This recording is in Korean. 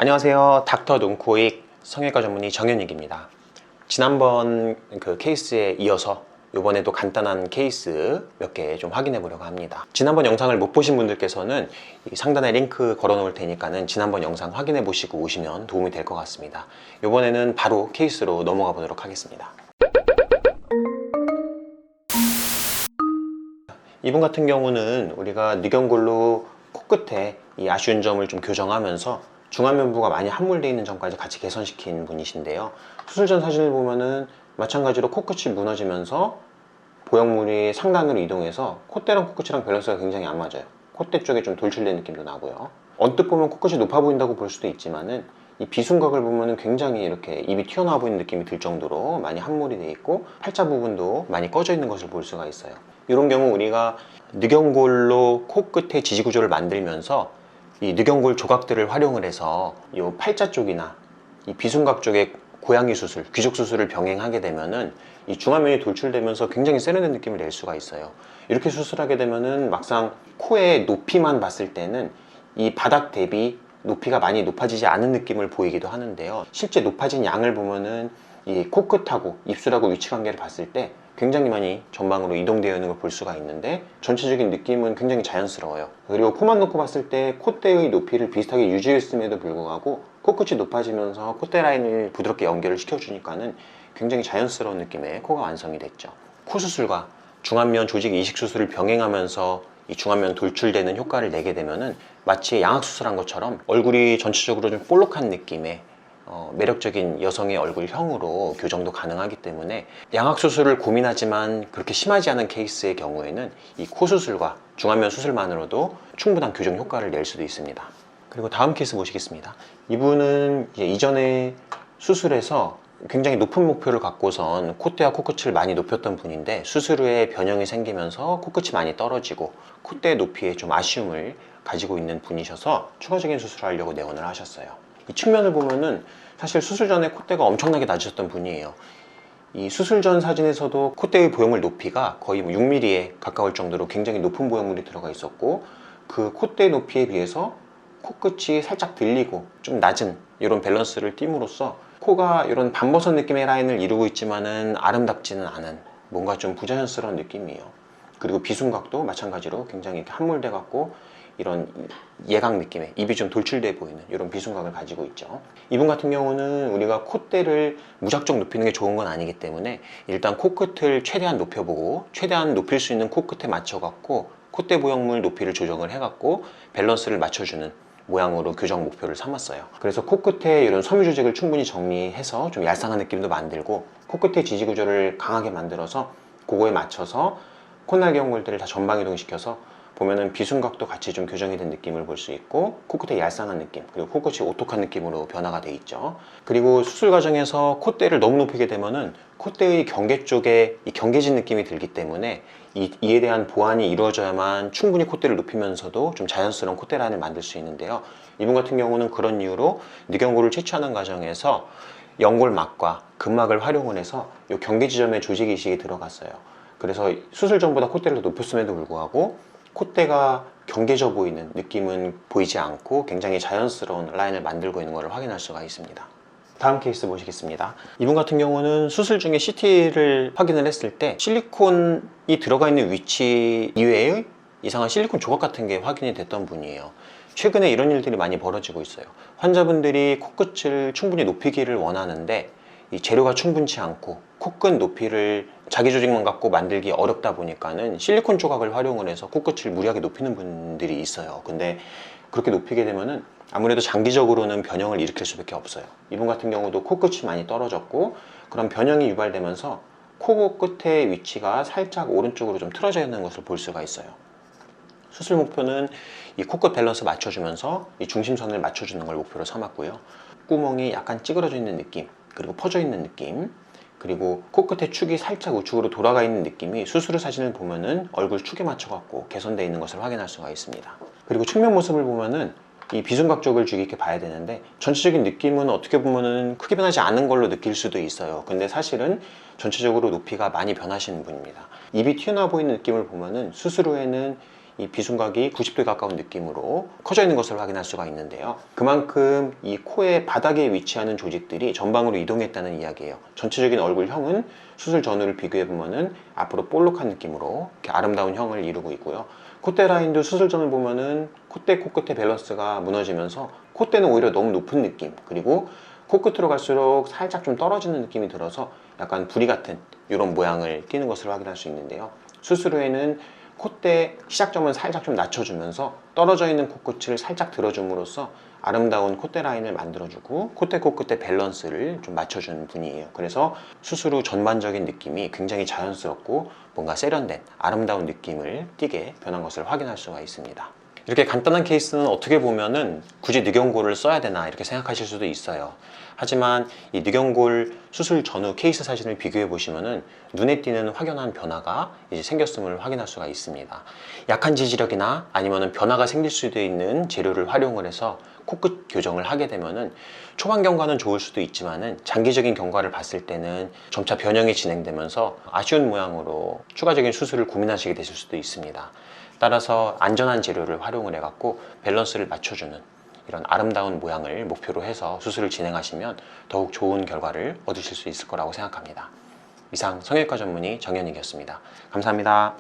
안녕하세요. 닥터 눈코익 성형외과 전문의 정현익입니다. 지난번 그 케이스에 이어서 이번에도 간단한 케이스 몇 개 좀 확인해 보려고 합니다. 지난번 영상을 못 보신 분들께서는 이 상단에 링크 걸어 놓을 테니까는 지난번 영상 확인해 보시고 오시면 도움이 될 것 같습니다. 이번에는 바로 케이스로 넘어가 보도록 하겠습니다. 이분 같은 경우는 우리가 늑연골로 코끝에 이 아쉬운 점을 좀 교정하면서 중안면부가 많이 함몰되어 있는 점까지 같이 개선시킨 분이신데요. 수술 전 사진을 보면은 마찬가지로 코끝이 무너지면서 보형물이 상단으로 이동해서 콧대랑 코끝이랑 밸런스가 굉장히 안 맞아요. 콧대 쪽에 좀 돌출된 느낌도 나고요. 언뜻 보면 코끝이 높아 보인다고 볼 수도 있지만은 이 비순각을 보면은 굉장히 이렇게 입이 튀어나와 보이는 느낌이 들 정도로 많이 함몰이 되어 있고 팔자 부분도 많이 꺼져 있는 것을 볼 수가 있어요. 이런 경우 우리가 늑연골로 코끝의 지지구조를 만들면서 이 늑연골 조각들을 활용을 해서 이 팔자 쪽이나 이 비순각 쪽에 고양이 수술, 귀족 수술을 병행하게 되면은 이 중안면이 돌출되면서 굉장히 세련된 느낌을 낼 수가 있어요. 이렇게 수술하게 되면은 막상 코의 높이만 봤을 때는 이 바닥 대비 높이가 많이 높아지지 않은 느낌을 보이기도 하는데요. 실제 높아진 양을 보면은 이 코끝하고 입술하고 위치 관계를 봤을 때 굉장히 많이 전방으로 이동되어 있는 걸 볼 수가 있는데 전체적인 느낌은 굉장히 자연스러워요. 그리고 코만 놓고 봤을 때 콧대의 높이를 비슷하게 유지했음에도 불구하고 코끝이 높아지면서 콧대 라인을 부드럽게 연결을 시켜주니까는 굉장히 자연스러운 느낌의 코가 완성이 됐죠. 코 수술과 중안면 조직 이식 수술을 병행하면서 이 중안면 돌출되는 효과를 내게 되면은 마치 양악 수술한 것처럼 얼굴이 전체적으로 좀 볼록한 느낌의 매력적인 여성의 얼굴형으로 교정도 가능하기 때문에 양악 수술을 고민하지만 그렇게 심하지 않은 케이스의 경우에는 이 코 수술과 중안면 수술만으로도 충분한 교정 효과를 낼 수도 있습니다. 그리고 다음 케이스 보시겠습니다. 이분은 이전에 수술해서 굉장히 높은 목표를 갖고선 콧대와 코끝을 많이 높였던 분인데 수술 후에 변형이 생기면서 코끝이 많이 떨어지고 콧대 높이에 좀 아쉬움을 가지고 있는 분이셔서 추가적인 수술을 하려고 내원을 하셨어요. 이 측면을 보면은 사실 수술 전에 콧대가 엄청나게 낮으셨던 분이에요. 이 수술 전 사진에서도 콧대의 보형물 높이가 거의 6mm에 가까울 정도로 굉장히 높은 보형물이 들어가 있었고 그 콧대 높이에 비해서 코끝이 살짝 들리고 좀 낮은 이런 밸런스를 띠므로써 코가 이런 반버섯 느낌의 라인을 이루고 있지만은 아름답지는 않은 뭔가 좀 부자연스러운 느낌이에요. 그리고 비순각도 마찬가지로 굉장히 이렇게 함몰돼 갖고 이런 예각 느낌의 입이 좀 돌출돼 보이는 이런 비순각을 가지고 있죠. 이분 같은 경우는 우리가 콧대를 무작정 높이는 게 좋은 건 아니기 때문에 일단 코끝을 최대한 높여보고 최대한 높일 수 있는 코끝에 맞춰 갖고 콧대 보형물 높이를 조정을 해 갖고 밸런스를 맞춰주는 모양으로 교정 목표를 삼았어요. 그래서 코끝에 이런 섬유 조직을 충분히 정리해서 좀 얄쌍한 느낌도 만들고 코끝의 지지 구조를 강하게 만들어서 그거에 맞춰서 콧날개 흉골들을 다 전방 이동시켜서 보면은 비순각도 같이 좀 교정이 된 느낌을 볼 수 있고 코끝에 얄쌍한 느낌 그리고 코끝이 오똑한 느낌으로 변화가 돼 있죠. 그리고 수술 과정에서 콧대를 너무 높이게 되면은 콧대의 경계 쪽에 이 경계진 느낌이 들기 때문에 이에 대한 보완이 이루어져야만 충분히 콧대를 높이면서도 좀 자연스러운 콧대 라인을 만들 수 있는데요. 이분 같은 경우는 그런 이유로 늑연골을 채취하는 과정에서 연골막과 근막을 활용을 해서 이 경계 지점에 조직 이식이 들어갔어요. 그래서 수술 전보다 콧대를 더 높였음에도 불구하고 콧대가 경계져 보이는 느낌은 보이지 않고 굉장히 자연스러운 라인을 만들고 있는 것을 확인할 수가 있습니다. 다음 케이스 보시겠습니다. 이분 같은 경우는 수술 중에 CT를 확인을 했을 때 실리콘이 들어가 있는 위치 이외의 이상한 실리콘 조각 같은 게 확인이 됐던 분이에요. 최근에 이런 일들이 많이 벌어지고 있어요. 환자분들이 코끝을 충분히 높이기를 원하는데 이 재료가 충분치 않고 코끝 높이를 자기 조직만 갖고 만들기 어렵다 보니까는 실리콘 조각을 활용을 해서 코끝을 무리하게 높이는 분들이 있어요. 근데 그렇게 높이게 되면은 아무래도 장기적으로는 변형을 일으킬 수밖에 없어요. 이분 같은 경우도 코끝이 많이 떨어졌고 그런 변형이 유발되면서 코 끝의 위치가 살짝 오른쪽으로 좀 틀어져 있는 것을 볼 수가 있어요. 수술 목표는 이 코끝 밸런스 맞춰주면서 이 중심선을 맞춰주는 걸 목표로 삼았고요. 구멍이 약간 찌그러져 있는 느낌 그리고 퍼져 있는 느낌 그리고 코끝의 축이 살짝 우측으로 돌아가 있는 느낌이 수술 후 사진을 보면은 얼굴 축에 맞춰 갖고 개선되어 있는 것을 확인할 수가 있습니다. 그리고 측면 모습을 보면은 이 비순각 쪽을 주의 깊게 봐야 되는데 전체적인 느낌은 어떻게 보면은 크게 변하지 않은 걸로 느낄 수도 있어요. 근데 사실은 전체적으로 높이가 많이 변하시는 분입니다. 입이 튀어나와 보이는 느낌을 보면은 수술 후에는 이 비순각이 90도에 가까운 느낌으로 커져 있는 것을 확인할 수가 있는데요. 그만큼 이 코의 바닥에 위치하는 조직들이 전방으로 이동했다는 이야기예요. 전체적인 얼굴형은 수술 전후를 비교해 보면은 앞으로 볼록한 느낌으로 이렇게 아름다운 형을 이루고 있고요. 콧대 라인도 수술 전을 보면은 콧대 코끝의 밸런스가 무너지면서 콧대는 오히려 너무 높은 느낌, 그리고 코끝으로 갈수록 살짝 좀 떨어지는 느낌이 들어서 약간 부리 같은 이런 모양을 띠는 것을 확인할 수 있는데요. 수술 후에는 콧대 시작점을 살짝 좀 낮춰주면서 떨어져 있는 코끝을 살짝 들어줌으로써 아름다운 콧대 라인을 만들어주고 콧대 코끝의 밸런스를 좀 맞춰주는 분이에요. 그래서 수술 후 전반적인 느낌이 굉장히 자연스럽고 뭔가 세련된 아름다운 느낌을 띠게 변한 것을 확인할 수가 있습니다. 이렇게 간단한 케이스는 어떻게 보면은 굳이 늑연골을 써야 되나 이렇게 생각하실 수도 있어요. 하지만 이 늑연골 수술 전후 케이스 사진을 비교해 보시면은 눈에 띄는 확연한 변화가 이제 생겼음을 확인할 수가 있습니다. 약한 지지력이나 아니면은 변화가 생길 수도 있는 재료를 활용을 해서 코끝 교정을 하게 되면은 초반 경과는 좋을 수도 있지만은 장기적인 경과를 봤을 때는 점차 변형이 진행되면서 아쉬운 모양으로 추가적인 수술을 고민하시게 되실 수도 있습니다. 따라서 안전한 재료를 활용을 해갖고 밸런스를 맞춰주는 이런 아름다운 모양을 목표로 해서 수술을 진행하시면 더욱 좋은 결과를 얻으실 수 있을 거라고 생각합니다. 이상 성형외과 전문의 정현익이었습니다. 감사합니다.